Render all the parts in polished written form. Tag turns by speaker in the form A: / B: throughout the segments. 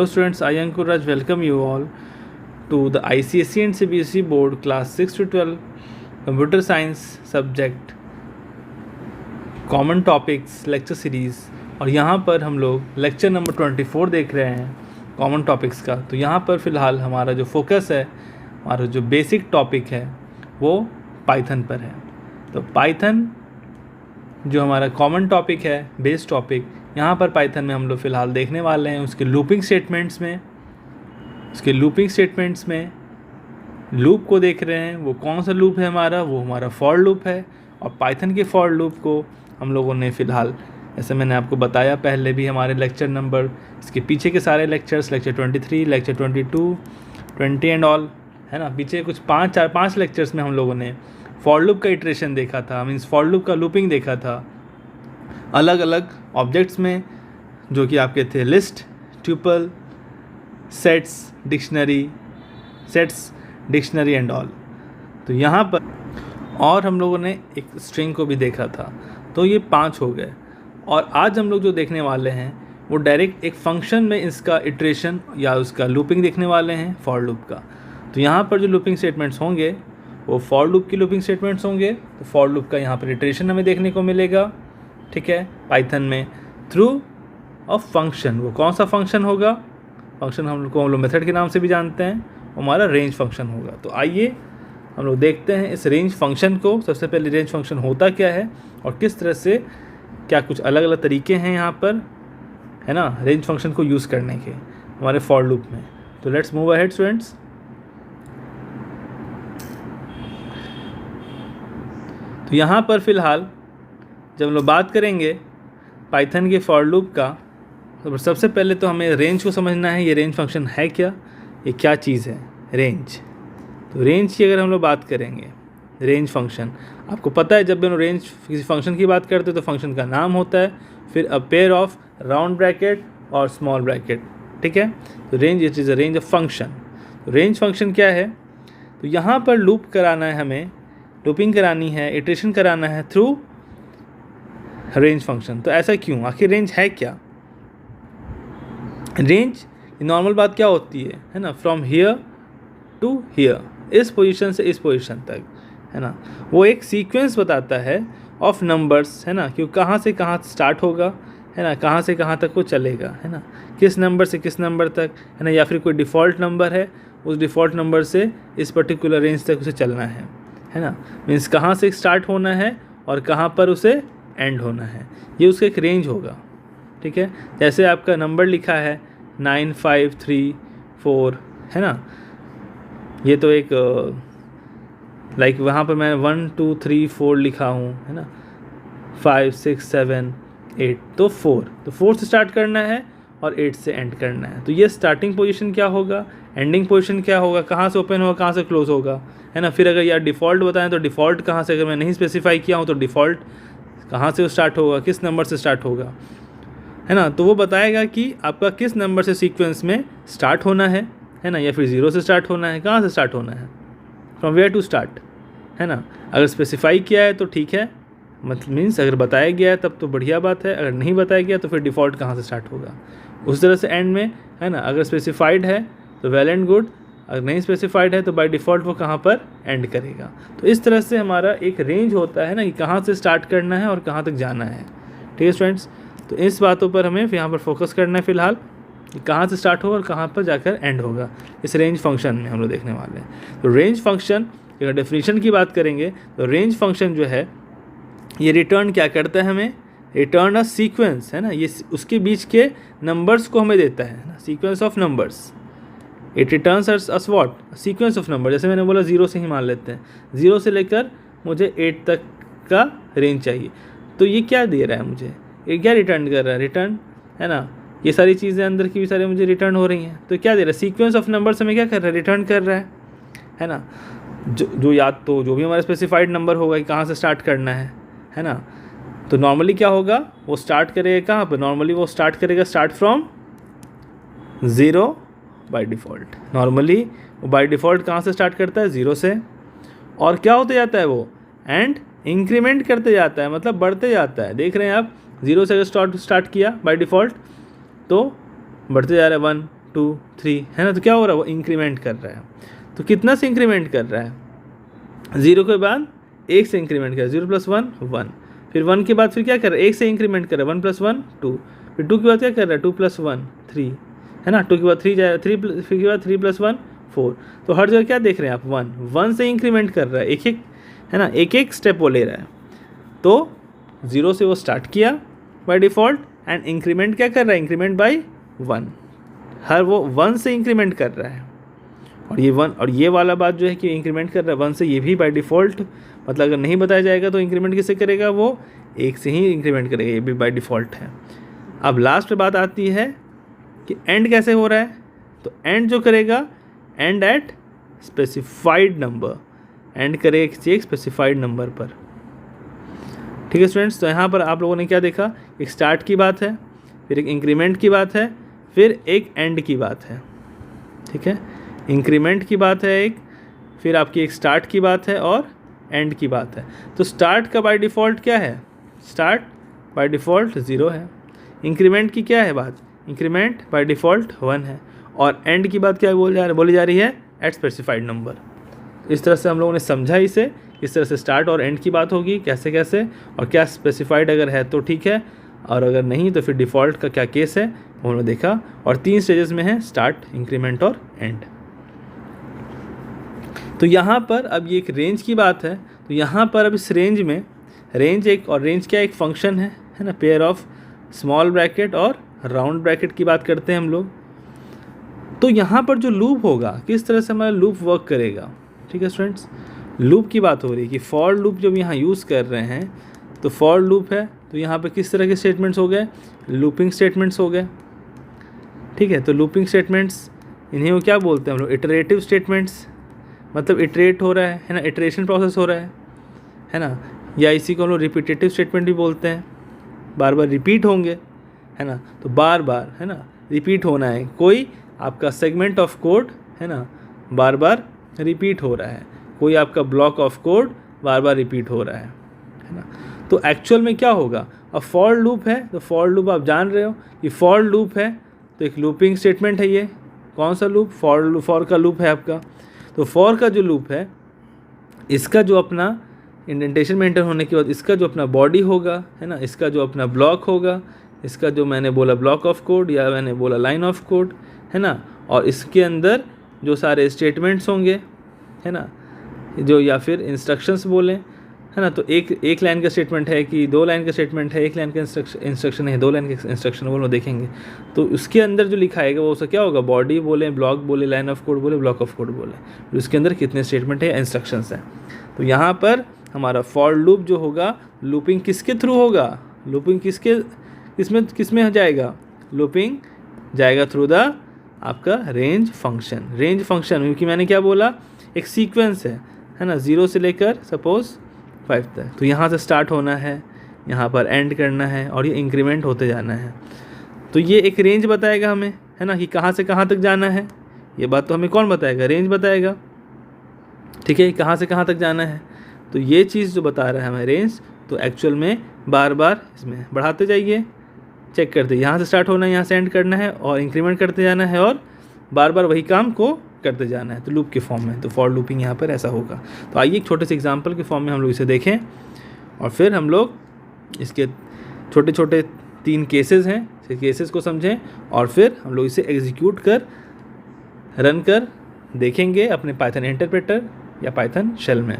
A: Hello students, I Ankur Raj welcome you all to the ICSE and CBSE board class 6 to 12 computer science subject common topics lecture series। और यहाँ पर हम लोग lecture number 24 देख रहे हैं common topics का। तो यहाँ पर फ़िलहाल हमारा जो फोकस है, हमारा जो बेसिक टॉपिक है वो पाइथन पर है। तो पाइथन जो हमारा कॉमन टॉपिक है, बेस टॉपिक, यहाँ पर पाइथन में हम लोग फ़िलहाल देखने वाले हैं उसके लूपिंग स्टेटमेंट्स में लूप को देख रहे हैं। वो कौन सा लूप है हमारा, वो हमारा फॉर लूप है। और पाइथन के फॉर लूप को हम लोगों ने फ़िलहाल, ऐसे मैंने आपको बताया पहले भी हमारे लेक्चर नंबर, इसके पीछे के सारे lectures, lecture 23, lecture 22, 20 and all, है ना। पीछे कुछ 5 लेक्चर्स में हम लोगों ने फॉर लूप का इटरेशन देखा था, मीन्स फॉर लूप का लूपिंग देखा था अलग अलग ऑब्जेक्ट्स में, जो कि आपके थे list, tuple, sets, dictionary and all. तो यहाँ पर और हम लोगों ने एक स्ट्रिंग को भी देखा था। तो ये 5 हो गए। और आज हम लोग जो देखने वाले हैं वो डायरेक्ट एक फंक्शन में इसका इटरेशन या उसका लूपिंग देखने वाले हैं, फॉर लूप का। तो यहाँ पर जो लूपिंग स्टेटमेंट्स होंगे वो फॉर लूप की लूपिंग स्टेटमेंट्स होंगे। तो फॉर लूप का यहाँ पर इटरेशन हमें देखने को मिलेगा, ठीक है, पाइथन में थ्रू अ फंक्शन। वो कौन सा फंक्शन होगा? फंक्शन हम लोग मेथड के नाम से भी जानते हैं, हमारा रेंज फंक्शन होगा। तो आइए हम लोग देखते हैं इस रेंज फंक्शन को। सबसे पहले रेंज फंक्शन होता क्या है और किस तरह से, क्या कुछ अलग अलग तरीके हैं यहाँ पर, है ना, रेंज फंक्शन को यूज़ करने के हमारे फॉर लूप में। तो लेट्स मूव अहेड स्टूडेंट्स। तो यहाँ पर फ़िलहाल जब हम लोग बात करेंगे पाइथन के फॉर लूप का, तो सबसे पहले तो हमें रेंज को समझना है। ये रेंज फंक्शन है क्या, ये क्या चीज़ है रेंज। तो रेंज की अगर हम लोग बात करेंगे, रेंज फंक्शन, आपको पता है जब भी हम रेंज किसी फंक्शन की बात करते हैं तो फंक्शन का नाम होता है, फिर a pair of round bracket और स्मॉल ब्रैकेट, ठीक है। तो range, it is a range of function. Range function क्या है? तो यहाँ पर लूप कराना है हमें, लूपिंग करानी है, इटरेशन कराना है थ्रू रेंज फंक्शन। तो ऐसा क्यों, आखिर रेंज है क्या? रेंज नॉर्मल बात क्या होती है ना, फ्रॉम हियर टू हियर, इस पोजीशन से इस पोजीशन तक, है ना। वो एक सीक्वेंस बताता है ऑफ नंबर्स, है ना, कि कहाँ से कहाँ स्टार्ट होगा, है ना, कहाँ से कहाँ तक वो चलेगा, है ना, किस नंबर से किस नंबर तक, है ना, या फिर कोई डिफ़ॉल्ट नंबर है, उस डिफ़ॉल्ट नंबर से इस पर्टिकुलर रेंज तक उसे चलना है ना। मीन्स कहाँ से स्टार्ट होना है और कहाँ पर उसे एंड होना है, ये उसका एक रेंज होगा, ठीक है। जैसे आपका नंबर लिखा है 9534, है ना, ये तो एक लाइक वहाँ पर मैं 1 2 3 4 लिखा हूँ, है ना, 5 6 7 8, तो 4, तो 4 से स्टार्ट करना है और 8 से एंड करना है। तो ये स्टार्टिंग पोजीशन क्या होगा, एंडिंग पोजीशन क्या होगा, कहाँ से ओपन होगा, कहाँ से क्लोज होगा, है ना। फिर अगर यार डिफ़ॉल्ट बताएं तो डिफ़ॉल्ट कहाँ से, अगर मैं नहीं स्पेसिफाई किया हूँ तो डिफ़ॉल्ट कहाँ से स्टार्ट होगा, किस नंबर से स्टार्ट होगा, है ना। तो वो बताएगा कि आपका किस नंबर से सीक्वेंस में स्टार्ट होना है ना, या फिर 0 से स्टार्ट होना है, कहाँ से स्टार्ट होना है, फ्रॉम वेयर टू स्टार्ट, है ना। अगर स्पेसिफाई किया है तो ठीक है, मतलब मीन्स अगर बताया गया है तब तो बढ़िया बात है, अगर नहीं बताया गया तो फिर डिफ़ॉल्ट कहाँ से स्टार्ट होगा, उस तरह से एंड में, है ना। अगर स्पेसिफाइड है तो वेल एंड गुड, अगर नहीं स्पेसिफाइड है तो बाय डिफ़ॉल्ट वो कहाँ पर एंड करेगा। तो इस तरह से हमारा एक रेंज होता है ना, कि कहाँ से स्टार्ट करना है और कहाँ तक जाना है, ठीक है स्टूडेंट्स। तो इस बातों पर हमें यहाँ पर फोकस करना है फ़िलहाल, कि कहाँ से स्टार्ट होगा और कहाँ पर जाकर एंड होगा, इस रेंज फंक्शन में हम लोग देखने वाले हैं। तो रेंज फंक्शन, अगर डेफिनेशन की बात करेंगे तो रेंज फंक्शन जो है ये रिटर्न क्या करता है, हमें रिटर्न अ सीक्वेंस, है ना। ये उसके बीच के नंबर्स को हमें देता है ना, sequence of numbers. It returns us what, sequence of number. जैसे मैंने बोला 0 से ही मान लेते हैं, 0 से लेकर मुझे 8 तक का रेंज चाहिए। तो ये क्या दे रहा है मुझे, ये क्या रिटर्न कर रहा है, रिटर्न, है ना। ये सारी चीज़ें अंदर की भी सारी मुझे रिटर्न हो रही हैं। तो क्या दे रहा है, सीक्वेंस ऑफ नंबर्स हमें क्या कर रहा है, रिटर्न कर रहा है ना। जो याद तो जो भी हमारा स्पेसिफाइड नंबर होगा कि कहाँ से स्टार्ट करना है ना। तो नॉर्मली क्या होगा, वो स्टार्ट करेगा कहाँ पर, नॉर्मली वो स्टार्ट करेगा start from 0 by default. Normally वो बाय डिफ़ॉल्ट कहाँ से स्टार्ट करता है, 0 से, और क्या होते जाता है वो, एंड इंक्रीमेंट करते जाता है, मतलब बढ़ते जाता है। देख रहे हैं आप, 0 से अगर स्टार्ट किया बाय डिफ़ॉल्ट तो बढ़ते जा रहा है 1 2 3, है ना। तो क्या हो रहा है, वो इंक्रीमेंट कर रहा है। तो कितना से इंक्रीमेंट कर रहा है, 0 के बाद 1 से इंक्रीमेंट कर रहा है, 0 + 1 1, फिर 1 के बाद फिर क्या कर रहा है, 1 से इंक्रीमेंट कर रहा है, 1 + 1 2, फिर 2 के बाद क्या कर रहा है, 2 + 1 3, है ना। 2 के बाद 3 जाएगा, 3 फिर के बाद 3 + 1 4। तो हर जगह क्या देख रहे हैं आप, 1 से इंक्रीमेंट कर रहा है, एक एक, है ना, एक एक स्टेप वो ले रहा है। तो 0 से वो स्टार्ट किया बाय डिफ़ॉल्ट, एंड इंक्रीमेंट क्या कर रहा है, इंक्रीमेंट बाय 1, हर वो 1 से इंक्रीमेंट कर रहा है। और ये 1 और ये वाला बात जो है कि इंक्रीमेंट कर रहा है 1 से, ये भी बाय डिफ़ॉल्ट, मतलब अगर नहीं बताया जाएगा तो इंक्रीमेंट किससे करेगा, वो 1 से ही इंक्रीमेंट करेगा, ये भी बाय डिफ़ॉल्ट है। अब लास्ट पे बात आती है कि एंड कैसे हो रहा है। तो एंड जो करेगा, and eight specified number, and करेगा किसी एक स्पेसिफाइड नंबर पर। ठीक है स्टूडेंट्स, तो यहाँ पर आप लोगों ने क्या देखा, एक स्टार्ट की बात है, फिर एक इंक्रीमेंट की बात है, फिर एक एंड की बात है। ठीक है, इंक्रीमेंट की बात है एक, फिर आपकी एक स्टार्ट की बात है और एंड की बात है। तो स्टार्ट का बाय डिफ़ॉल्ट क्या है, स्टार्ट बाय डिफ़ॉल्ट 0 है। इंक्रीमेंट की क्या है बात, इंक्रीमेंट बाय डिफ़ॉल्ट 1 है। और एंड की बात क्या बोली जा रही है, एट स्पेसिफाइड नंबर। इस तरह से हम लोगों ने समझा इसे, इस तरह से स्टार्ट और एंड की बात होगी, कैसे कैसे, और क्या स्पेसिफाइड अगर है तो ठीक है, और अगर नहीं तो फिर डिफ़ॉल्ट का क्या केस है वो हमने देखा। और 3 स्टेजेस में है, स्टार्ट, इंक्रीमेंट और एंड। तो यहाँ पर अब ये एक रेंज की बात है। तो यहाँ पर अब इस रेंज में, रेंज एक, और रेंज क्या एक फंक्शन है ना, पेयर ऑफ स्मॉल ब्रैकेट और राउंड ब्रैकेट की बात करते हैं हम लोग। तो यहाँ पर जो लूप होगा, किस तरह से हमारा लूप वर्क करेगा। ठीक है स्टूडेंट्स, लूप की बात हो रही है कि फॉर लूप जब यहाँ यूज़ कर रहे हैं, तो फॉर लूप है, तो यहाँ पे किस तरह के स्टेटमेंट्स हो गए, लूपिंग स्टेटमेंट्स हो गए। ठीक है, तो लूपिंग स्टेटमेंट्स, इन्हें वो क्या बोलते हैं हम लोग, इटरेटिव स्टेटमेंट्स, मतलब इटरेट हो रहा है ना, इटरेशन प्रोसेस हो रहा है ना। या इसी को हम लोग रिपीटेटिव स्टेटमेंट भी बोलते हैं, बार बार रिपीट होंगे, है ना। तो बार बार, है ना, रिपीट होना है, कोई आपका सेगमेंट ऑफ कोड, है ना, बार बार रिपीट हो रहा है, कोई आपका block of code bar bar repeat हो रहा है ना। तो एक्चुअल में क्या होगा, अब फॉर लूप है, तो फॉर लूप आप जान रहे हो कि फॉर लूप है तो एक लूपिंग स्टेटमेंट है। ये कौन सा लूप, फॉर का लूप है आपका। तो फॉर का जो लूप है, इसका जो अपना इंडेंटेशन में एंटर होने के बाद इसका जो अपना बॉडी होगा, है ना, इसका जो अपना ब्लॉक होगा, इसका जो मैंने बोला ब्लॉक ऑफ कोड या मैंने बोला लाइन ऑफ कोड, है ना, और इसके अंदर जो सारे स्टेटमेंट्स होंगे, है ना, जो या फिर इंस्ट्रक्शंस बोलें, है ना। तो एक लाइन का स्टेटमेंट है कि 2 लाइन का स्टेटमेंट है, 1 लाइन का इंस्ट्रक्शन है, 2 लाइन का इंस्ट्रक्शन वो लोग देखेंगे। तो उसके अंदर जो लिखा आएगा वो उसका क्या होगा, बॉडी बोले, ब्लॉक बोले, लाइन ऑफ कोड बोले, ब्लॉक ऑफ कोड बोले, उसके अंदर कितने स्टेटमेंट है, इंस्ट्रक्शंस हैं। तो यहाँ पर हमारा फॉर लूप जो होगा, लूपिंग किसके थ्रू होगा, लूपिंग किसमें जाएगा, लूपिंग जाएगा थ्रू द आपका रेंज फंक्शन। रेंज फंक्शन क्योंकि मैंने क्या बोला, एक सीक्वेंस है ना, 0 से लेकर सपोज 5 तक। तो यहाँ से स्टार्ट होना है, यहाँ पर एंड करना है, और ये इंक्रीमेंट होते जाना है। तो ये एक रेंज बताएगा हमें, है ना, कि कहाँ से कहाँ तक जाना है। ये बात तो हमें कौन बताएगा, रेंज बताएगा। ठीक है, कहाँ से कहाँ तक जाना है। तो ये चीज़ जो बता रहा है हमें रेंज, तो एक्चुअल में बार बार इसमें बढ़ाते जाइए, चेक करते, यहाँ से स्टार्ट होना है, यहाँ से एंड करना है, और इंक्रीमेंट करते जाना है, और बार बार वही काम को करते जाना है। तो लूप के फॉर्म में, तो फॉर लूपिंग यहाँ पर ऐसा होगा। तो आइए एक छोटे से एग्जांपल के फॉर्म में हम लोग इसे देखें, और फिर हम लोग इसके छोटे छोटे 3 केसेस हैं, इस केसेस को समझें, और फिर हम लोग इसे एग्जीक्यूट कर रन कर देखेंगे अपने पाइथन इंटरप्रेटर या पाइथन शेल में।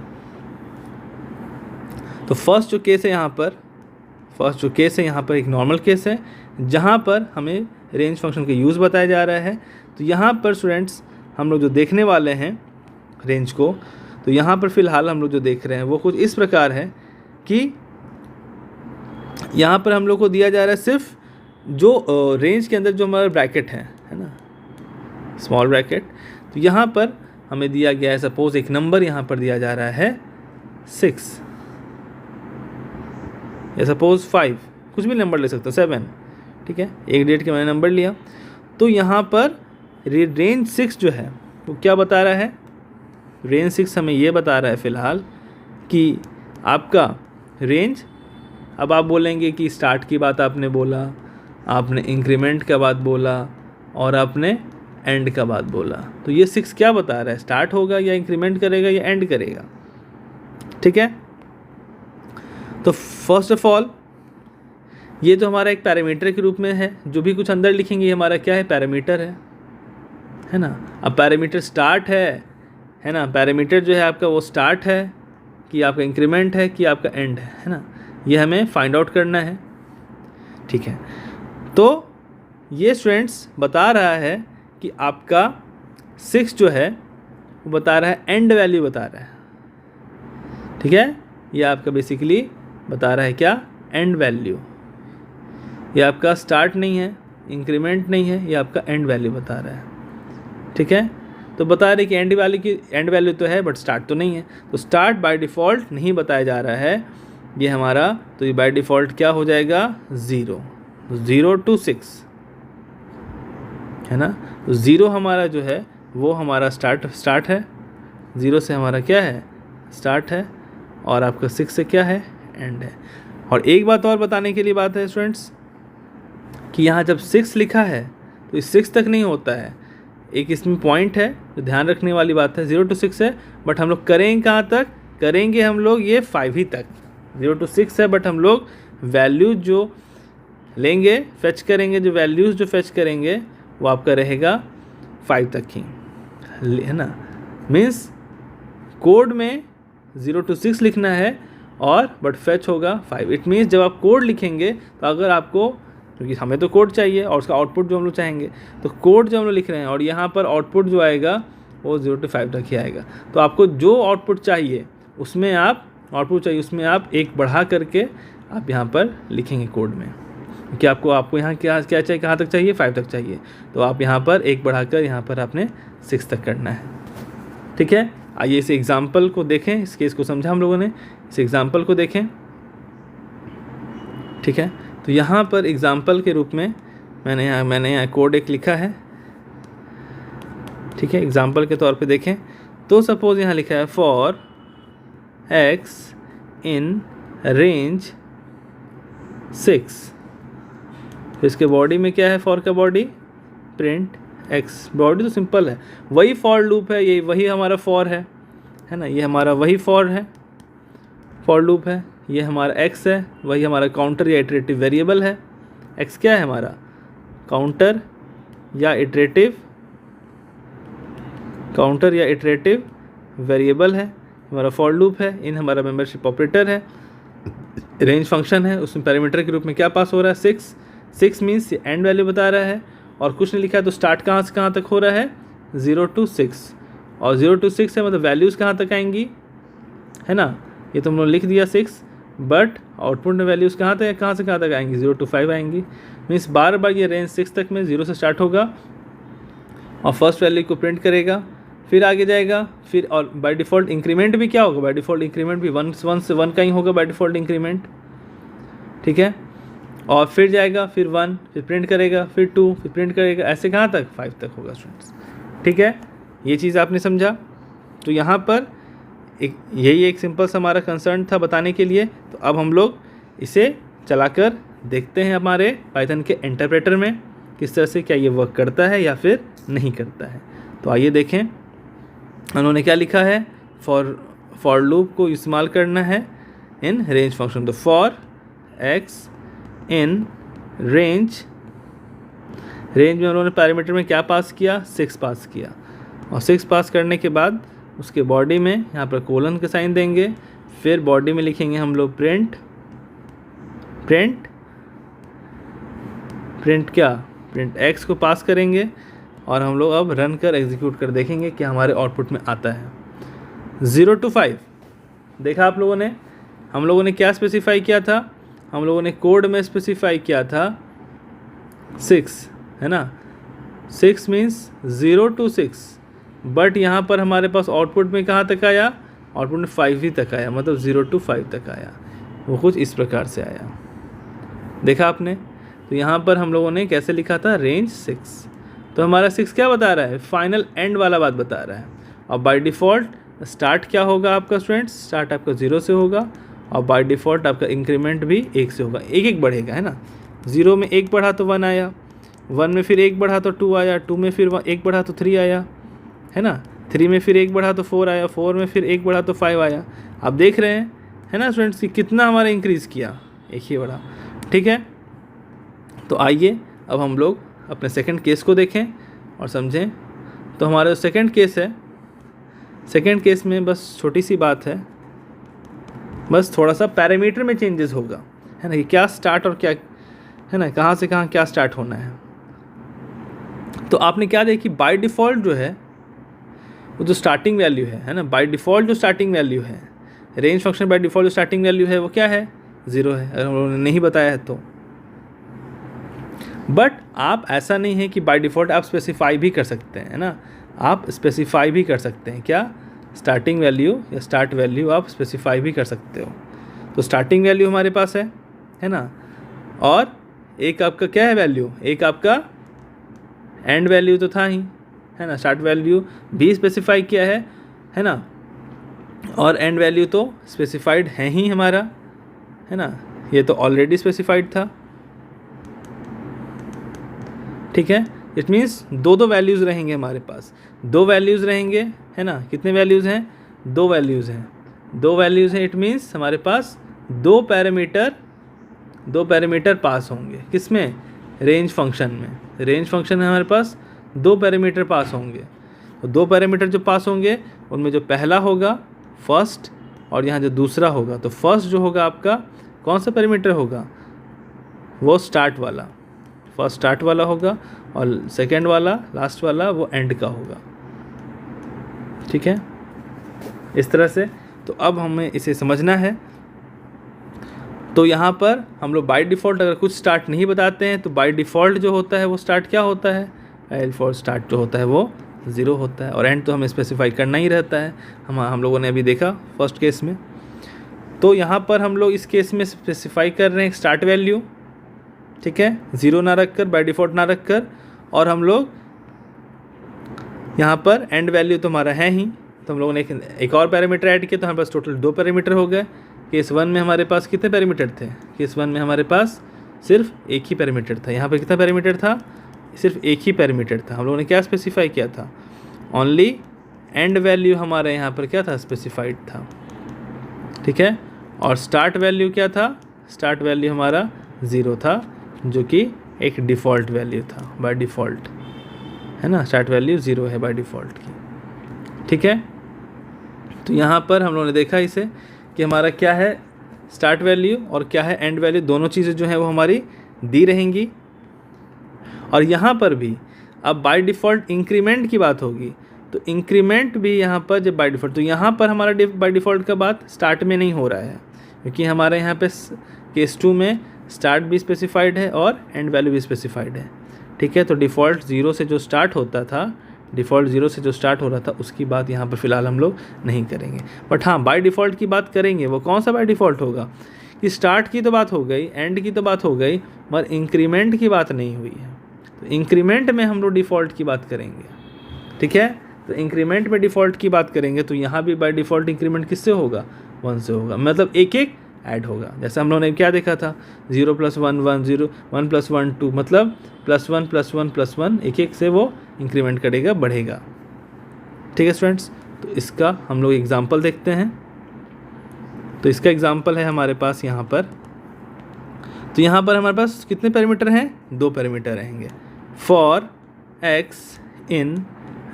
A: तो फर्स्ट जो केस है यहाँ पर एक नॉर्मल केस है, जहाँ पर हमें रेंज फंक्शन का यूज़ बताया जा रहा है। तो यहाँ पर स्टूडेंट्स हम लोग जो देखने वाले हैं रेंज को, तो यहाँ पर फ़िलहाल हम लोग जो देख रहे हैं वो कुछ इस प्रकार है कि यहाँ पर हम लोग को दिया जा रहा है सिर्फ जो रेंज के अंदर जो हमारा ब्रैकेट है ना, स्मॉल ब्रैकेट। तो यहाँ पर हमें दिया गया है, सपोज एक नंबर यहाँ पर दिया जा रहा है 6, या सपोज 5, कुछ भी नंबर ले सकते हो, 7, ठीक है, एक डेट के मैंने नंबर लिया। तो यहाँ पर रेंज 6 जो है वो क्या बता रहा है, रेंज 6 हमें ये बता रहा है फ़िलहाल कि आपका रेंज, अब आप बोलेंगे कि स्टार्ट की बात आपने बोला, आपने इंक्रीमेंट का बात बोला, और आपने एंड का बात बोला। तो ये 6 क्या बता रहा है, स्टार्ट होगा या इंक्रीमेंट करेगा या एंड करेगा। ठीक है, तो फर्स्ट ऑफ ऑल ये तो हमारा एक पैरामीटर के रूप में है, जो भी कुछ अंदर लिखेंगे ये हमारा क्या है, पैरामीटर है ना। अब पैरामीटर स्टार्ट है ना, पैरामीटर जो है आपका वो स्टार्ट है कि आपका इंक्रीमेंट है कि आपका एंड है ना, ये हमें फाइंड आउट करना है। ठीक है, तो ये स्टूडेंट्स बता रहा है कि आपका 6 जो है वो बता रहा है एंड वैल्यू बता रहा है। ठीक है, ये आपका बेसिकली बता रहा है क्या, एंड वैल्यू। ये आपका स्टार्ट नहीं है, इंक्रीमेंट नहीं है, ये आपका एंड वैल्यू बता रहा है। ठीक है, तो बता रहे कि एंड वैल्यू तो है बट स्टार्ट तो नहीं है। तो स्टार्ट बाय डिफ़ॉल्ट नहीं बताया जा रहा है ये हमारा, तो ये बाय डिफ़ॉल्ट क्या हो जाएगा, 0 to 6 है ना। तो 0 हमारा जो है वो हमारा स्टार्ट है, 0 से हमारा क्या है, स्टार्ट है, और आपका 6 से क्या है, एंड है। और एक बात और बताने के लिए बात है स्टूडेंट्स कि यहाँ जब 6 लिखा है तो इस 6 तक नहीं होता है, एक इसमें पॉइंट है जो ध्यान रखने वाली बात है। 0 to 6 है बट हम लोग करेंगे कहाँ तक, करेंगे हम लोग ये 5 ही तक। 0 to 6 है बट हम लोग वैल्यूज जो लेंगे, फेच करेंगे, जो वैल्यूज़ जो फेच करेंगे वो आपका रहेगा 5 तक ही, है ना। मीन्स कोड में 0 to 6 लिखना है और बट फेच होगा 5। इट मीन्स जब आप कोड लिखेंगे तो अगर आपको, क्योंकि हमें तो कोड चाहिए और उसका आउटपुट जो हम लोग चाहेंगे, तो कोड जो हम लोग लिख रहे हैं और यहाँ पर आउटपुट जो आएगा वो 0 to 5 तक ही आएगा। तो आपको जो आउटपुट चाहिए उसमें आप एक बढ़ा करके आप यहाँ पर लिखेंगे कोड में, क्योंकि आपको यहाँ क्या चाहिए, कहाँ तक चाहिए, 5 तक चाहिए। तो आप यहाँ पर एक बढ़ाकर यहाँ पर आपने 6 तक करना है। ठीक है, आइए इस एग्जाम्पल को देखें, इस केस को समझा हम लोगों ने, इस एग्जाम्पल को देखें। ठीक है, तो यहाँ पर एग्जाम्पल के रूप में मैंने यहाँ कोड एक लिखा है। ठीक है, एग्जाम्पल के तौर पे देखें तो सपोज़ यहाँ लिखा है फॉर x इन रेंज 6। तो इसके बॉडी में क्या है, फॉर का बॉडी प्रिंट x। बॉडी तो सिंपल है, वही फॉर लूप है, ये वही हमारा फॉर है ना, ये हमारा वही फॉर लूप है। ये हमारा x है, वही हमारा काउंटर या इटरेटिव वेरिएबल है। x क्या है हमारा, काउंटर या इटरेटिव वेरिएबल है, हमारा फॉर लूप है। इन हमारा मेंबरशिप ऑपरेटर है, रेंज फंक्शन है, उसमें पैरामीटर के रूप में क्या पास हो रहा है, 6 मीन्स एंड वैल्यू बता रहा है और कुछ नहीं लिखा है। तो स्टार्ट कहाँ से कहाँ तक हो रहा है, 0 to 6, और 0 to 6 है मतलब वैल्यूज़ कहाँ तक आएंगी, है ना। ये तो हम लोग लिख दिया 6, बट आउटपुट में वैल्यूज़ कहाँ से कहाँ तक आएंगी, 0 to 5 आएंगी। मीन्स बार बार ये रेंज 6 तक में 0 से स्टार्ट होगा और फर्स्ट वैल्यू को प्रिंट करेगा, फिर आगे जाएगा, फिर और बाय डिफ़ॉल्ट इंक्रीमेंट भी क्या होगा, बाय डिफ़ॉल्ट इंक्रीमेंट भी 1 से 1 का ही होगा बाय डिफ़ॉल्ट इंक्रीमेंट। ठीक है, और फिर जाएगा, फिर 1, फिर प्रिंट करेगा, फिर 2, फिर प्रिंट करेगा, ऐसे कहाँ तक, 5 तक होगा स्टूडेंट्स। ठीक है, ये चीज़ आपने समझा। तो यहाँ पर एक सिंपल सा हमारा कंसर्न था बताने के लिए। तो अब हम लोग इसे चलाकर देखते हैं हमारे पाइथन के इंटरप्रेटर में किस तरह से क्या ये वर्क करता है या फिर नहीं करता है। तो आइए देखें उन्होंने क्या लिखा है, फॉर लूप को इस्तेमाल करना है इन रेंज फंक्शन। तो फॉर x इन रेंज में उन्होंने पैरामीटर में क्या पास किया, 6 पास किया, और 6 पास करने के बाद उसके बॉडी में यहाँ पर कोलन के साइन देंगे, फिर बॉडी में लिखेंगे हम लोग प्रिंट x को पास करेंगे, और हम लोग अब रन कर एग्जीक्यूट कर देखेंगे कि हमारे आउटपुट में आता है 0 to 5। देखा आप लोगों ने, हम लोगों ने क्या स्पेसिफाई किया था, हम लोगों ने कोड में स्पेसिफाई किया था 6, है ना। 6 मीन्स 0 to 6, बट यहाँ पर हमारे पास आउटपुट में कहाँ तक आया, आउटपुट में 5 ही तक आया, मतलब 0 to 5 तक आया। वो कुछ इस प्रकार से आया, देखा आपने। तो यहाँ पर हम लोगों ने कैसे लिखा था, रेंज 6। तो हमारा 6 क्या बता रहा है, फाइनल एंड वाला बात बता रहा है। और बाय डिफ़ॉल्ट स्टार्ट क्या होगा आपका स्टूडेंट्स, स्टार्ट आपका 0 से होगा, और बाय डिफ़ॉल्ट आपका इंक्रीमेंट भी 1 से होगा, एक बढ़ेगा, है ना। 0 में 1 बढ़ा तो 1 आया, 1 में फिर 1 बढ़ा तो 2 आया, 2 में फिर 1 बढ़ा तो 3 आया, है ना, 3 में फिर 1 बढ़ा तो 4 आया, 4 में फिर 1 बढ़ा तो 5 आया। आप देख रहे हैं, है ना स्टूडेंट्स, कि कितना हमारा इंक्रीज़ किया, एक ही बढ़ा। ठीक है, तो आइए अब हम लोग अपने सेकंड केस को देखें और समझें। तो हमारा जो सेकंड केस है, सेकंड केस में बस छोटी सी बात है, बस थोड़ा सा पैरामीटर में चेंजेस होगा, है ना, कि क्या स्टार्ट और क्या, है ना, कहाँ से कहाँ क्या स्टार्ट होना है। तो आपने क्या देखी, बाय डिफ़ॉल्ट जो है वो जो स्टार्टिंग वैल्यू है ना, बाय डिफ़ॉल्ट जो स्टार्टिंग वैल्यू है, रेंज फंक्शन बाय डिफ़ॉल्ट जो स्टार्टिंग वैल्यू है वो क्या है, 0 है, अगर हम लोगों ने नहीं बताया है तो। बट आप ऐसा नहीं है कि बाय डिफ़ॉल्ट आप स्पेसिफाई भी कर सकते हैं, है ना, आप स्पेसिफाई भी कर सकते हैं, क्या, स्टार्टिंग वैल्यू या स्टार्ट वैल्यू आप स्पेसिफाई भी कर सकते हो। तो स्टार्टिंग वैल्यू हमारे पास है ना, और एक आपका क्या है वैल्यू, एक आपका एंड वैल्यू तो था ही, है ना, स्टार्ट वैल्यू भी स्पेसिफाई किया है ना, और एंड वैल्यू तो स्पेसिफाइड है ही हमारा, है ना, ये तो ऑलरेडी स्पेसिफाइड था। ठीक है, इट मीन्स दो वैल्यूज़ रहेंगे हमारे पास, 2 वैल्यूज़ रहेंगे, है ना, कितने वैल्यूज़ हैं, 2 वैल्यूज़ हैं, 2 वैल्यूज़ हैं, इट मीन्स हमारे पास 2 पैरामीटर पास होंगे, किसमें, रेंज फंक्शन में। रेंज फंक्शन में हमारे पास 2 पैरामीटर पास होंगे, और 2 पैरामीटर जो पास होंगे उनमें जो पहला होगा फर्स्ट, और यहाँ जो दूसरा होगा, तो फर्स्ट जो होगा आपका कौन सा पैरामीटर होगा, वो स्टार्ट वाला, फर्स्ट स्टार्ट वाला होगा, और सेकेंड वाला, लास्ट वाला, वो एंड का होगा। ठीक है, इस तरह से। तो अब हमें इसे समझना है। तो यहाँ पर हम लोग बाय डिफ़ॉल्ट अगर कुछ स्टार्ट नहीं बताते हैं तो बाय डिफ़ॉल्ट जो होता है वो स्टार्ट क्या होता है, बाय डिफ़ॉल्ट स्टार्ट जो होता है वो 0 होता है, और एंड तो हमें स्पेसिफाई करना ही रहता है, हम लोगों ने अभी देखा फर्स्ट केस में। तो यहाँ पर हम लोग इस केस में स्पेसिफाई कर रहे हैं स्टार्ट वैल्यू, ठीक है, 0 ना रख कर, बाय डिफ़ॉल्ट ना रख कर, और हम लोग यहाँ पर एंड वैल्यू तो हमारा है ही, तो हम लोगों ने एक और पैरामीटर ऐड किया, तो हमारे पास टोटल 2 पैरामीटर हो गए। केस 1 में हमारे पास कितने पैरामीटर थे, केस 1 में हमारे पास सिर्फ एक ही पैरामीटर था। यहाँ पर कितना पैरामीटर था, सिर्फ एक ही पैरामीटर था। हम लोगों ने क्या स्पेसिफाई किया था, ओनली एंड वैल्यू हमारे यहाँ पर क्या था, स्पेसिफाइड था। ठीक है, और स्टार्ट वैल्यू क्या था, स्टार्ट वैल्यू हमारा 0 था, जो कि एक डिफ़ॉल्ट वैल्यू था बाय डिफ़ॉल्ट, है ना, स्टार्ट वैल्यू 0 है बाय डिफ़ॉल्ट की। ठीक है, तो यहाँ पर हम लोगों ने देखा इसे कि हमारा क्या है स्टार्ट वैल्यू और क्या है एंड वैल्यू, दोनों चीज़ें जो हैं वो हमारी दी रहेंगी। और यहाँ पर भी अब बाय डिफ़ॉल्ट इंक्रीमेंट की बात होगी, तो इंक्रीमेंट भी यहाँ पर जब बाय डिफ़ॉल्ट, तो यहाँ पर हमारा बाय डिफ़ॉल्ट का बात स्टार्ट में नहीं हो रहा है, क्योंकि हमारे यहाँ पे केस 2 में स्टार्ट भी स्पेसिफाइड है और एंड वैल्यू भी स्पेसिफाइड है। ठीक है, तो डिफ़ॉल्ट 0 से जो स्टार्ट होता था, डिफ़ॉल्ट 0 से जो स्टार्ट हो रहा था, उसकी बात यहाँ पर फ़िलहाल हम लोग नहीं करेंगे। बट हाँ, बाय डिफ़ॉल्ट की बात करेंगे। वो कौन सा बाय डिफ़ॉल्ट होगा, कि स्टार्ट की तो बात हो गई, एंड की तो बात हो गई, मगर इंक्रीमेंट की बात नहीं हुई है। तो इंक्रीमेंट में हम लोग डिफ़ॉल्ट की बात करेंगे। ठीक है, तो इंक्रीमेंट में डिफ़ॉल्ट की बात करेंगे, तो यहाँ भी बाय डिफ़ॉल्ट इंक्रीमेंट किससे होगा, 1 से होगा, मतलब एक एक ऐड होगा। जैसे हम लोगों ने क्या देखा था, 0 + 1 1 0 1 + 1 2, मतलब +1 +1 +1 एक एक से वो इंक्रीमेंट करेगा, बढ़ेगा। ठीक है स्टूडेंट्स, तो इसका हम लोग एग्जांपल देखते हैं। तो इसका एग्जांपल है हमारे पास यहाँ पर, तो यहाँ पर हमारे पास कितने पैरामीटर हैं, 2 पैरामीटर रहेंगे, फॉर x इन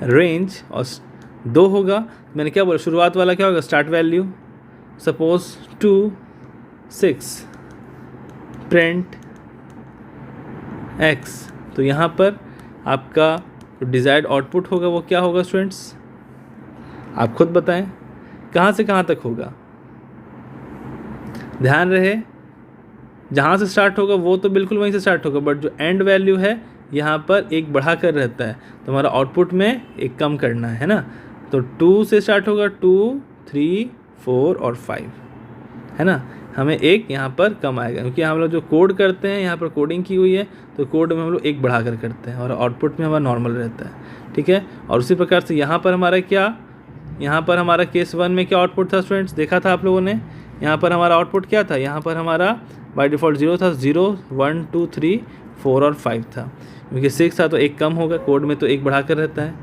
A: रेंज, और 2 होगा, मैंने क्या बोला, शुरुआत वाला क्या होगा, start value, suppose 2 6 print x। तो यहाँ पर आपका जो डिज़ायर्ड आउटपुट होगा वो क्या होगा स्टूडेंट्स, आप खुद बताएं, कहाँ से कहाँ तक होगा। ध्यान रहे, जहाँ से स्टार्ट होगा वो तो बिल्कुल वहीं से स्टार्ट होगा, बट जो एंड वैल्यू है यहाँ पर एक बढ़ा कर रहता है, तो हमारा आउटपुट में एक कम करना है ना। तो 2 से स्टार्ट होगा, 2 3 4 और 5, है ना, हमें एक यहाँ पर कम आएगा, क्योंकि हम लोग जो कोड करते हैं यहाँ पर कोडिंग की हुई है, तो कोड में हम लोग एक बढ़ा कर करते हैं और आउटपुट में हमारा नॉर्मल रहता है। ठीक है, और उसी प्रकार से यहाँ पर हमारा क्या, यहाँ पर हमारा केस 1 में क्या आउटपुट था स्टूडेंट्स, देखा था आप लोगों ने, यहाँ पर हमारा आउटपुट क्या था, यहाँ पर हमारा बाय डिफ़ॉल्ट 0 था, 0 1 2 3 4 और 5 था, क्योंकि 6 था तो एक कम होगा, कोड में तो एक बढ़ा कर रहता है,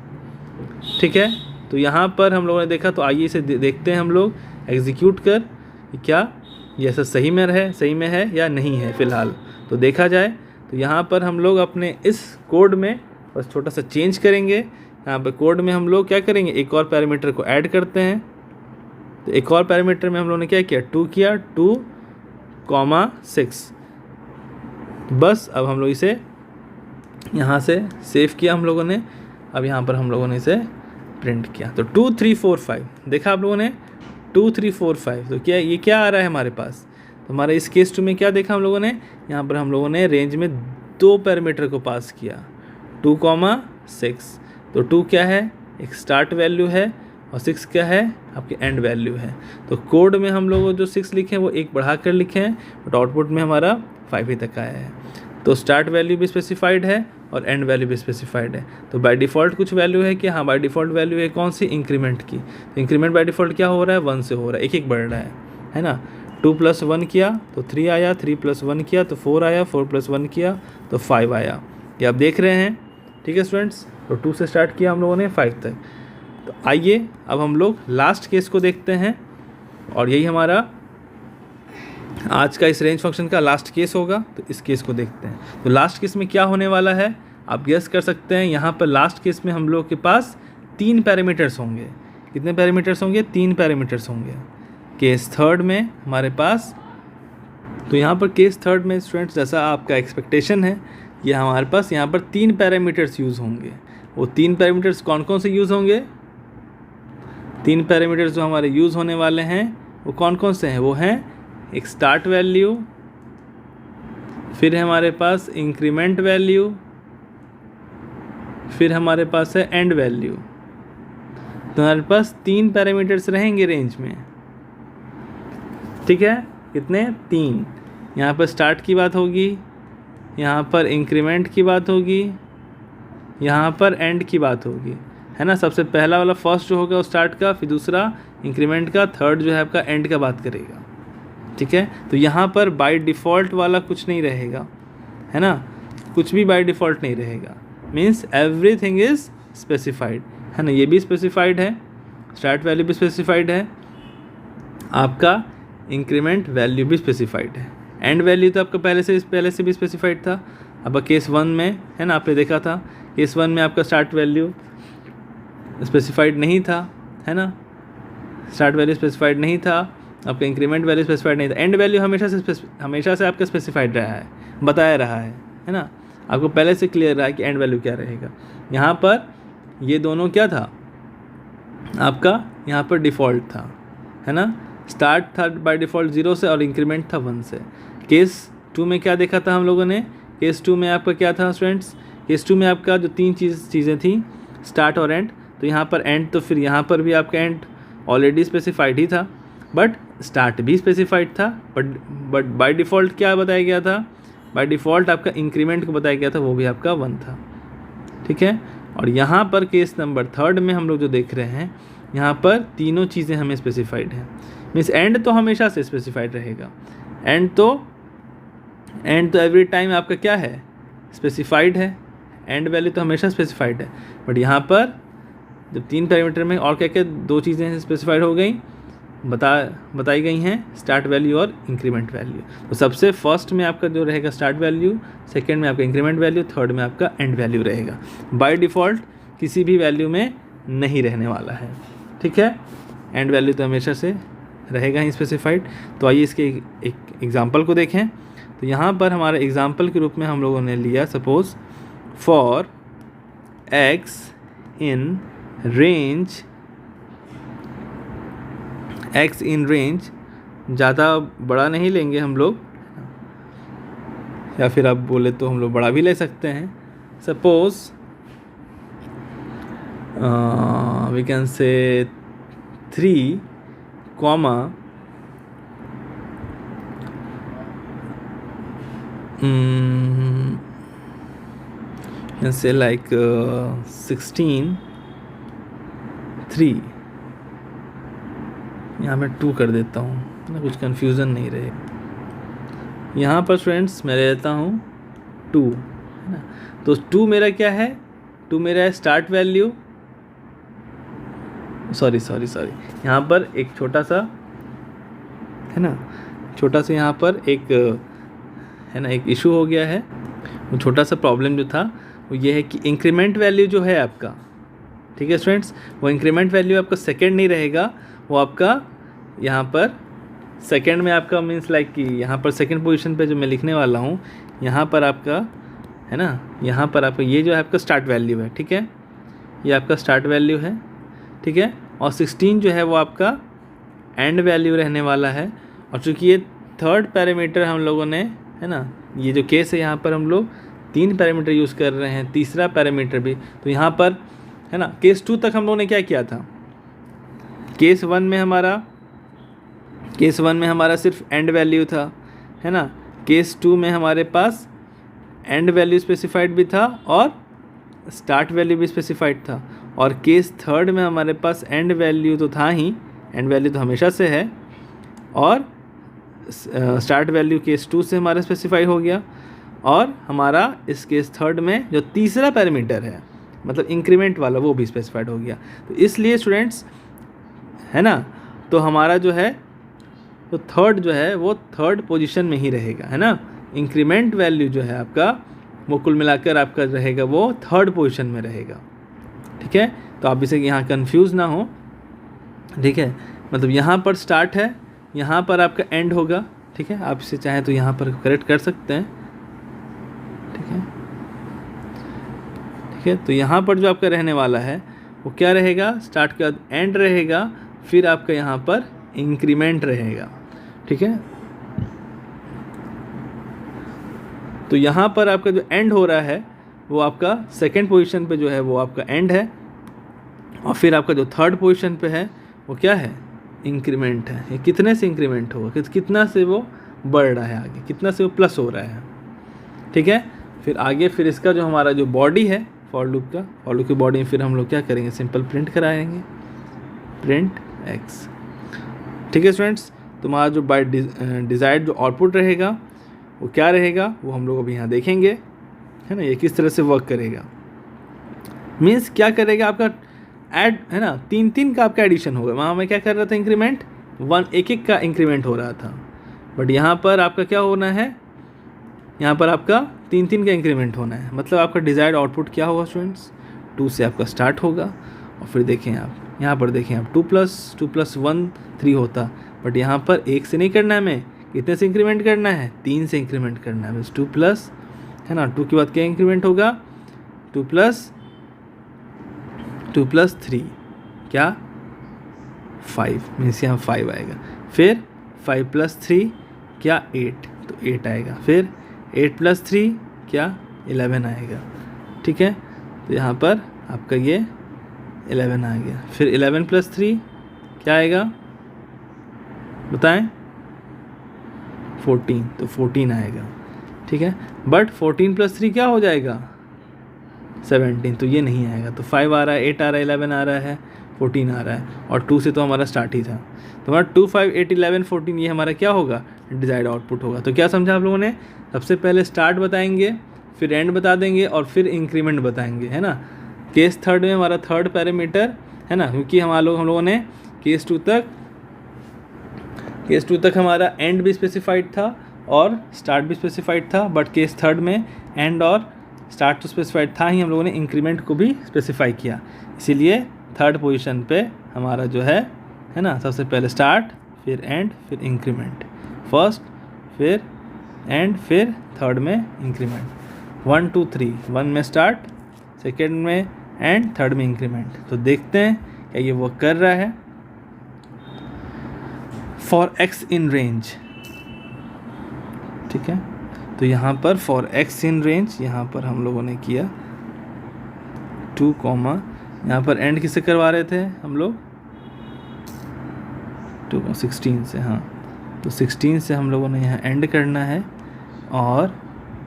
A: ठीक है। तो यहाँ पर हम लोगों ने देखा, तो आइए इसे देखते हैं हम लोग एग्जीक्यूट कर कि क्या ये ऐसा सही में है या नहीं है फ़िलहाल। तो देखा जाए तो यहाँ पर हम लोग अपने इस कोड में बस छोटा सा चेंज करेंगे। यहाँ पर कोड में हम लोग क्या करेंगे, एक और पैरामीटर को ऐड करते हैं। तो एक और पैरामीटर में हम लोगों ने क्या किया, 2 किया, 2,6। बस अब हम लोग इसे यहाँ से सेव किया हम लोगों ने। अब यहाँ पर हम लोगों ने इसे प्रिंट किया। तो 2 3 4 5 देखा आप लोगों ने, 2 3 4 5। तो क्या ये क्या आ रहा है हमारे पास, तो हमारे इस केस 2 में क्या देखा हम लोगों ने, यहाँ पर हम लोगों ने रेंज में 2 पैरामीटर को पास किया, 2,6। तो 2 क्या है, एक स्टार्ट वैल्यू है, और 6 क्या है, आपकी एंड वैल्यू है। तो कोड में हम लोग जो 6 लिखे हैं वो एक बढ़ा कर लिखे हैं, बट आउटपुट में हमारा 5 ही तक आया है। तो स्टार्ट वैल्यू भी स्पेसिफाइड है और एंड वैल्यू भी स्पेसिफाइड है। तो बाय डिफ़ॉल्ट कुछ वैल्यू है कि हाँ, बाय डिफ़ॉल्ट वैल्यू है कौन सी, इंक्रीमेंट की। तो इंक्रीमेंट बाय डिफ़ॉल्ट क्या हो रहा है, 1 से हो रहा है, एक एक बढ़ रहा है ना। 2 + 1 किया तो 3 आया, 3 + 1 किया तो 4 आया, 4 + 1 किया तो 5 आया। ये आप देख रहे हैं, ठीक है स्टूडेंट्स। तो 2 से स्टार्ट किया हम लोगों ने 5 तक। तो आइए अब हम लोग लास्ट केस को देखते हैं, और यही हमारा आज का इस रेंज फंक्शन का लास्ट केस होगा। तो इस केस को देखते हैं। तो लास्ट केस में क्या होने वाला है, आप गेस कर सकते हैं। यहाँ पर लास्ट केस में हम लोग के पास 3 पैरामीटर्स होंगे। कितने पैरामीटर्स होंगे, 3 पैरामीटर्स होंगे। केस थर्ड में हमारे पास, तो यहाँ पर केस थर्ड में स्टूडेंट्स जैसा आपका एक्सपेक्टेशन है, ये हमारे पास यहाँ पर 3 पैरामीटर्स यूज़ होंगे। वो 3 पैरामीटर्स कौन कौन से यूज़ होंगे, 3 पैरामीटर्स जो हमारे यूज़ होने वाले हैं वो कौन कौन से हैं, वो हैं एक स्टार्ट वैल्यू, फिर हमारे पास इंक्रीमेंट वैल्यू, फिर हमारे पास है एंड वैल्यू। तो हमारे पास 3 पैरामीटर्स रहेंगे रेंज में, ठीक है। कितने, 3। यहाँ पर स्टार्ट की बात होगी, यहाँ पर इंक्रीमेंट की बात होगी, यहाँ पर एंड की बात होगी, है ना। सबसे पहला वाला फर्स्ट जो होगा वो स्टार्ट का, फिर दूसरा इंक्रीमेंट का, थर्ड जो है आपका एंड का बात करेगा, ठीक है। तो यहाँ पर बाय डिफ़ॉल्ट वाला कुछ नहीं रहेगा, है ना, कुछ भी बाय डिफ़ॉल्ट नहीं रहेगा। मीन्स एवरीथिंग इज़ स्पेसिफाइड, है ना। ये भी स्पेसिफाइड है, स्टार्ट वैल्यू भी स्पेसिफाइड है, आपका इंक्रीमेंट वैल्यू भी स्पेसिफाइड है, एंड वैल्यू तो आपका पहले से भी स्पेसिफाइड था। अब केस 1 में, है ना, आपने देखा था केस 1 में आपका स्टार्ट वैल्यू स्पेसिफाइड नहीं था, है ना, स्टार्ट वैल्यू स्पेसिफाइड नहीं था, आपका इंक्रीमेंट वैल्यू स्पेसिफाइड नहीं था। एंड वैल्यू हमेशा से आपका स्पेसिफाइड रहा है, बताया रहा है ना, आपको पहले से क्लियर रहा है कि एंड वैल्यू क्या रहेगा। यहाँ पर ये दोनों क्या था आपका, यहाँ पर डिफ़ॉल्ट था, है ना। स्टार्ट था बाय डिफ़ॉल्ट 0 से और इंक्रीमेंट था 1 से। केस 2 में क्या देखा था हम लोगों ने, केस 2 में आपका क्या था स्टूडेंट्स, केस 2 में आपका जो 3 चीज़ें थी, स्टार्ट और एंड। तो यहाँ पर एंड, तो फिर यहाँ पर भी आपका एंड ऑलरेडी स्पेसिफाइड ही था, बट स्टार्ट भी स्पेसिफाइड था, बट बाय डिफ़ॉल्ट क्या बताया गया था, बाय डिफ़ॉल्ट आपका इंक्रीमेंट को बताया गया था, वो भी आपका 1 था, ठीक है। और यहाँ पर केस नंबर 3 में हम लोग जो देख रहे हैं, यहाँ पर तीनों चीज़ें हमें स्पेसिफाइड हैं। मीन्स एंड तो हमेशा से स्पेसिफाइड रहेगा, एंड तो एवरी टाइम आपका क्या है, स्पेसिफाइड है, एंड वैल्यू तो हमेशा स्पेसिफाइड है। बट यहाँ पर जब 3 पैरामीटर में और क्या क्या 2 चीज़ें स्पेसिफाइड हो गई, बताई गई हैं, स्टार्ट वैल्यू और इंक्रीमेंट वैल्यू। तो सबसे फर्स्ट में आपका जो रहेगा स्टार्ट वैल्यू, सेकेंड में आपका इंक्रीमेंट वैल्यू, थर्ड में आपका एंड वैल्यू रहेगा। बाय डिफ़ॉल्ट किसी भी वैल्यू में नहीं रहने वाला है, ठीक है। एंड वैल्यू तो हमेशा से रहेगा ही स्पेसिफाइड। तो आइए इसके एक एग्जांपल को देखें। तो यहाँ पर हमारे एग्जांपल के रूप में हम लोगों ने लिया, suppose for x in range, x in range, ज़्यादा बड़ा नहीं लेंगे हम लोग, या फिर आप बोले तो हम लोग बड़ा भी ले सकते हैं। Suppose we can say 3, can say like 16, 3, यहाँ मैं 2 कर देता हूँ ना, कुछ कन्फ्यूज़न नहीं रहे। यहाँ पर स्टूडेंट्स मैं ले लेता हूँ 2, है ना। तो 2 मेरा क्या है, 2 मेरा है स्टार्ट वैल्यू, सॉरी यहाँ पर एक छोटा सा, है ना, छोटा सा यहाँ पर एक, है ना, एक इशू हो गया है। वो छोटा सा प्रॉब्लम जो था वो ये है कि इंक्रीमेंट वैल्यू जो है आपका, ठीक है स्टूडेंट्स, वो इंक्रीमेंट वैल्यू आपका सेकंड नहीं रहेगा, वो आपका यहाँ पर सेकंड में आपका मीन्स लाइक कि यहाँ पर सेकंड पोजीशन पे जो मैं लिखने वाला हूँ, यहाँ पर आपका, है ना, यहाँ पर आपका ये जो है आपका स्टार्ट वैल्यू है, ठीक है, ये आपका स्टार्ट वैल्यू है, ठीक है। और 16 जो है वो आपका एंड वैल्यू रहने वाला है। और चूँकि ये थर्ड पैरामीटर हम लोगों ने, है ना, ये जो केस है यहाँ पर हम लोग 3 पैरामीटर यूज़ कर रहे हैं, तीसरा पैरामीटर भी, तो यहाँ पर, है ना, केस 2 तक हम लोगों ने क्या किया था, केस 1 में हमारा सिर्फ एंड वैल्यू था, है ना। केस 2 में हमारे पास एंड वैल्यू स्पेसिफाइड भी था और स्टार्ट वैल्यू भी स्पेसिफाइड था। और केस 3 में हमारे पास एंड वैल्यू तो था ही, एंड वैल्यू तो हमेशा से है, और स्टार्ट वैल्यू केस 2 से हमारा स्पेसिफाई हो गया। और हमारा इस केस 3 में जो तीसरा पैरामीटर है, मतलब इंक्रीमेंट वाला, वो भी स्पेसिफाइड हो गया। तो इसलिए स्टूडेंट्स, है ना, तो हमारा जो है, तो थर्ड जो है वो थर्ड पोजीशन में ही रहेगा, है ना। इंक्रीमेंट वैल्यू जो है आपका, वो कुल मिलाकर आपका रहेगा वो थर्ड पोजीशन में रहेगा, ठीक है। तो आप इसे यहाँ कंफ्यूज ना हो, ठीक है, मतलब यहाँ पर स्टार्ट है, यहाँ पर आपका एंड होगा, ठीक है। आप इसे चाहें तो यहाँ पर करेक्ट कर सकते हैं, ठीक है, ठीक है। तो यहाँ पर जो आपका रहने वाला है वो क्या रहेगा, स्टार्ट के बाद एंड रहेगा, फिर आपका यहाँ पर इंक्रीमेंट रहेगा, ठीक है। तो यहाँ पर आपका जो एंड हो रहा है वो आपका सेकंड पोजीशन पे जो है वो आपका एंड है, और फिर आपका जो थर्ड पोजीशन पे है वो क्या है, इंक्रीमेंट है। ये कितने से इंक्रीमेंट होगा, कितना से वो बढ़ रहा है आगे, कितना से वो प्लस हो रहा है, ठीक है। फिर आगे फिर इसका जो हमारा जो बॉडी है फॉर लूप का, फॉर लूप की बॉडी में फिर हम लोग क्या करेंगे, सिंपल प्रिंट कराएंगे, प्रिंट एक्स, ठीक है स्टूडेंट्स। तुम्हारा जो बाय डिज़ायर्ड जो आउटपुट रहेगा वो क्या रहेगा, वो हम लोग अभी यहाँ देखेंगे, है ना। ये किस तरह से वर्क करेगा, मीन्स क्या करेगा आपका ऐड, है ना, 3 का आपका एडिशन होगा। वहाँ मैं क्या कर रहा था, इंक्रीमेंट 1 का इंक्रीमेंट हो रहा था, बट यहाँ पर आपका क्या होना है, यहाँ पर आपका 3 का इंक्रीमेंट होना है। मतलब आपका डिज़ायर्ड आउटपुट क्या होगा स्टूडेंट्स, 2 से आपका स्टार्ट होगा, और फिर देखें आप यहाँ पर, देखें आप 2 + 1 3 होता, बट यहाँ पर 1 से नहीं करना है, हमें कितने से इंक्रीमेंट करना है, 3 से इंक्रीमेंट करना है। बस 2 प्लस, है ना, 2 के बाद क्या इंक्रीमेंट होगा, 2 + 3 क्या 5, मीन्स यहाँ 5 आएगा। फिर 5 + 3 क्या 8, तो 8 आएगा। फिर 8 + 3 क्या 11 आएगा, ठीक है। तो यहाँ पर आपका ये 11 आ गया। फिर 11 + 3 क्या आएगा बताएं, 14, तो 14 आएगा, ठीक है। बट 14 + 3 क्या हो जाएगा 17, तो ये नहीं आएगा। तो 5 आ रहा है, 8 आ रहा है, 11 आ रहा है, 14 आ रहा है, और 2 से तो हमारा स्टार्ट ही था। तो हमारा 2 5 8 11 14 ये हमारा क्या होगा, डिज़ायर्ड आउटपुट होगा। तो क्या समझा आप लोगों ने, सबसे पहले स्टार्ट बताएंगे, फिर एंड बता देंगे, और फिर इंक्रीमेंट बताएंगे, है ना। केस 3 में हमारा थर्ड पैरामीटर, है ना, क्योंकि हम लोगों ने केस 2 तक हमारा एंड भी स्पेसिफाइड था और स्टार्ट भी स्पेसिफाइड था, बट केस 3 में एंड और स्टार्ट तो स्पेसिफाइड था ही, हम लोगों ने इंक्रीमेंट को भी स्पेसिफाई किया। इसीलिए थर्ड पोजीशन पे हमारा जो है ना, सबसे पहले स्टार्ट, फिर एंड, फिर इंक्रीमेंट, फर्स्ट, फिर एंड, फिर थर्ड में इंक्रीमेंट। 1 2 3, 1 में स्टार्ट, सेकेंड में एंड, थर्ड में इंक्रीमेंट। तो देखते हैं क्या ये वर्क कर रहा है। फॉर एक्स इन रेंज, ठीक है। तो यहाँ पर फॉर एक्स इन रेंज, यहाँ पर हम लोगों ने किया 2, यहाँ पर एंड किससे करवा रहे थे हम लोग, 16 से, हाँ। तो 16 से हम लोगों ने यहाँ एंड करना है, और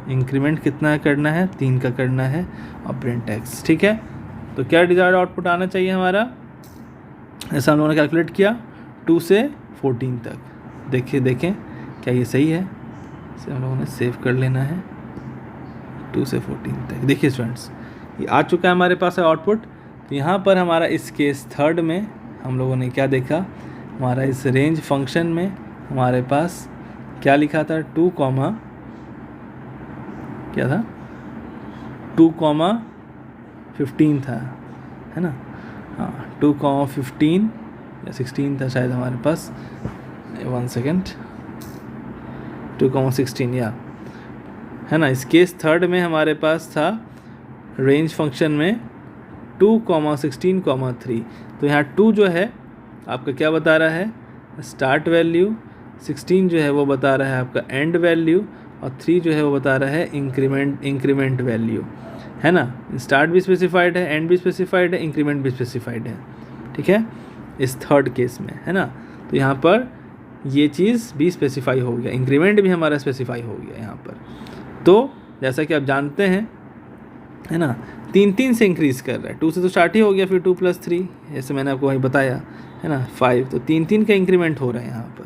A: इंक्रीमेंट कितना करना है, 3 का करना है, और प्रिंट एक्स, ठीक है। तो क्या डिज़ायर्ड आउटपुट आना चाहिए हमारा, ऐसा हम लोगों ने कैलकुलेट किया 2 से 14 तक। देखें क्या ये सही है, इसे हम लोगों ने सेव कर लेना है 2 से 14 तक। देखिए स्टूडेंट्स, ये आ चुका है हमारे पास है आउटपुट। तो यहाँ पर हमारा इस केस थर्ड में हम लोगों ने क्या देखा, हमारा इस रेंज फंक्शन में हमारे पास क्या लिखा था, 2 कॉमा क्या था, 2,15 था, है ना। हाँ 2,15 या 16 था शायद हमारे पास, 1 सेकेंड, 2,16 या, है ना। इस केस थर्ड में हमारे पास था रेंज फंक्शन में 2,16,3। तो यहाँ 2 जो है आपका क्या बता रहा है, स्टार्ट वैल्यू, 16 जो है वो बता रहा है आपका एंड वैल्यू, और 3 जो है वो बता रहा है इंक्रीमेंट वैल्यू, है ना। स्टार्ट भी स्पेसिफाइड है, एंड भी स्पेसिफाइड है, इंक्रीमेंट भी स्पेसिफाइड है, ठीक है, इस थर्ड केस में, है ना। तो यहाँ पर ये चीज़ भी स्पेसिफाई हो गया, इंक्रीमेंट भी हमारा स्पेसिफाई हो गया यहाँ पर। तो जैसा कि आप जानते हैं, है ना, 3 से इंक्रीज़ कर रहा है, 2 से तो स्टार्ट ही हो गया, फिर 2 + 3, जैसे मैंने आपको वही बताया, है ना, 5। तो 3 का इंक्रीमेंट हो रहा है यहाँ पर।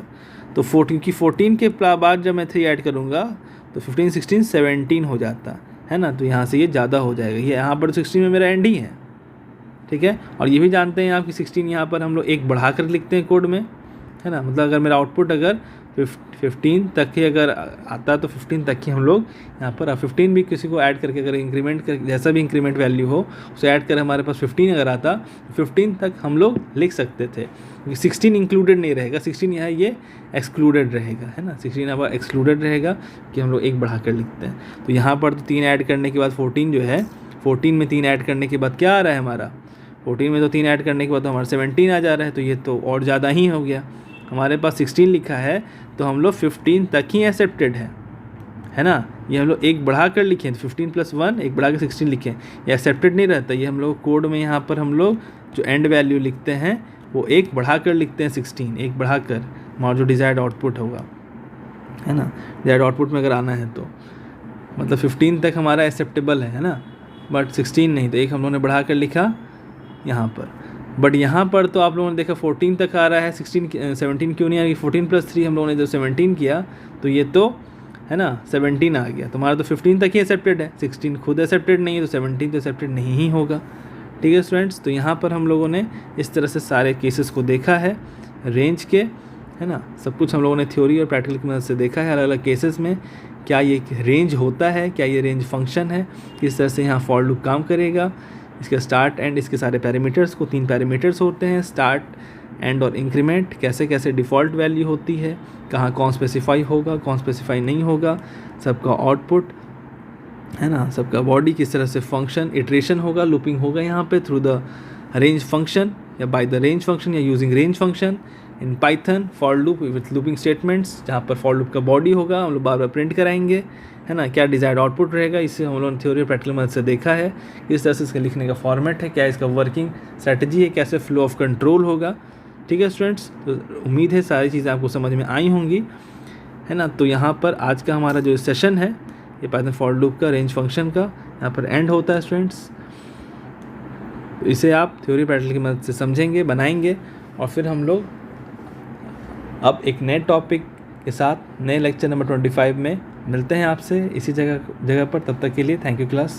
A: तो 14 के बाद जब मैं 3 ऐड करूँगा तो 15, 16, 17 हो जाता है ना। तो यहाँ से ये ज़्यादा हो जाएगा, ये यहाँ पर 16 में मेरा एंड ही है, ठीक है। और ये भी जानते हैं आप कि 16 यहाँ पर हम लोग एक बढ़ा कर लिखते हैं कोड में, है ना। मतलब अगर मेरा आउटपुट अगर 15 तक ही अगर आता तो 15 तक ही हम लोग यहाँ पर 15 भी किसी को ऐड करके अगर इंक्रीमेंट कर, जैसा भी इंक्रीमेंट वैल्यू हो उसे ऐड कर हमारे पास 15 अगर आता, 15 तक हम लोग लिख सकते थे, क्योंकि 16 इंक्लूडेड नहीं रहेगा, 16 यहाँ ये एक्सक्लूडेड रहेगा, है ना। 16 अब एक्सक्लूडेड रहेगा कि हम लोग एक बढ़ा कर लिखते हैं। तो यहाँ पर तो 3 ऐड करने के बाद 14 जो है, 14 में 3 ऐड करने के बाद क्या आ रहा है हमारा, 14 में तो 3 ऐड करने के बाद तो हमारा 17 आ जा रहा है। तो ये तो और ज़्यादा ही हो गया, हमारे पास 16 लिखा है तो हम लोग 15 तक ही एक्सेप्टेड है ना। ये हम लोग एक बढ़ा कर लिखे, 15 + 1 एक बढ़ा कर 16 लिखे, ये एक्सेप्टेड नहीं रहता। ये हम लोग कोड में यहाँ पर हम लोग जो एंड वैल्यू लिखते हैं वो एक बढ़ा कर लिखते हैं, 16 एक बढ़ा कर, हमारा जो डिज़ायर्ड आउटपुट होगा, है ना। डिज़ायर्ड आउटपुट में अगर आना है तो मतलब 15 तक हमारा एक्सेप्टेबल है ना, बट 16 नहीं, तो एक हम लोगों ने बढ़ा कर लिखा यहाँ पर। बट यहाँ पर तो आप लोगों ने देखा 14 तक आ रहा है, 17 क्यों नहीं आ गई, 14 + 3 हम लोगों ने जब 17 किया तो ये तो, है ना, 17 आ गया। तो हमारा तो 15 तक ही एक्सेप्टेड है, 16 खुद एक्सेप्टेड नहीं है, तो 17 तो एक्सेप्टेड नहीं ही होगा, ठीक है स्टूडेंट्स। तो यहाँ पर हम लोगों ने इस तरह से सारे केसेस को देखा है रेंज के, है ना। सब कुछ हम लोगों ने थ्योरी और प्रैक्टिकल की मदद से देखा है, अलग अलग केसेस में क्या ये रेंज होता है, क्या ये रेंज फंक्शन है, किस तरह से यहाँ फॉर लूप काम करेगा, इसके स्टार्ट एंड इसके सारे पैरामीटर्स को, 3 पैरामीटर्स होते हैं, स्टार्ट एंड और इंक्रीमेंट, कैसे कैसे डिफ़ॉल्ट वैल्यू होती है, कहाँ कौन स्पेसिफाई होगा कौन स्पेसिफाई नहीं होगा, सबका आउटपुट, है ना, सबका बॉडी, किस तरह से फंक्शन इटरेशन होगा, लूपिंग होगा यहाँ पे थ्रू द रेंज फंक्शन या बाय द रेंज फंक्शन या using range function in Python, for loop with looping statements, जहाँ पर फॉर लूप का बॉडी होगा हम लोग बार बार प्रिंट कराएंगे, है ना। क्या डिज़ायर्ड आउटपुट रहेगा, इससे हम लोगों ने थ्योरी और प्रैक्टिकल मदद से देखा है, किस तरह से इसका लिखने का फॉर्मेट है, क्या इसका वर्किंग स्ट्रैटेजी है, कैसे फ्लो ऑफ कंट्रोल होगा, ठीक है स्टूडेंट्स। तो उम्मीद है सारी चीज़ें आपको समझ में आई होंगी, है ना। तो यहाँ पर आज का हमारा जो सेशन है ये पाइथन फॉर लूप का रेंज फंक्शन का यहाँ पर एंड होता है स्टूडेंट्स। तो इसे आप थ्योरी प्रैक्टिकल की मदद से समझेंगे, बनाएंगे, और फिर हम लोग अब एक नए टॉपिक के साथ नए लेक्चर नंबर 25 में मिलते हैं आपसे इसी जगह पर। तब तक के लिए थैंक यू क्लास।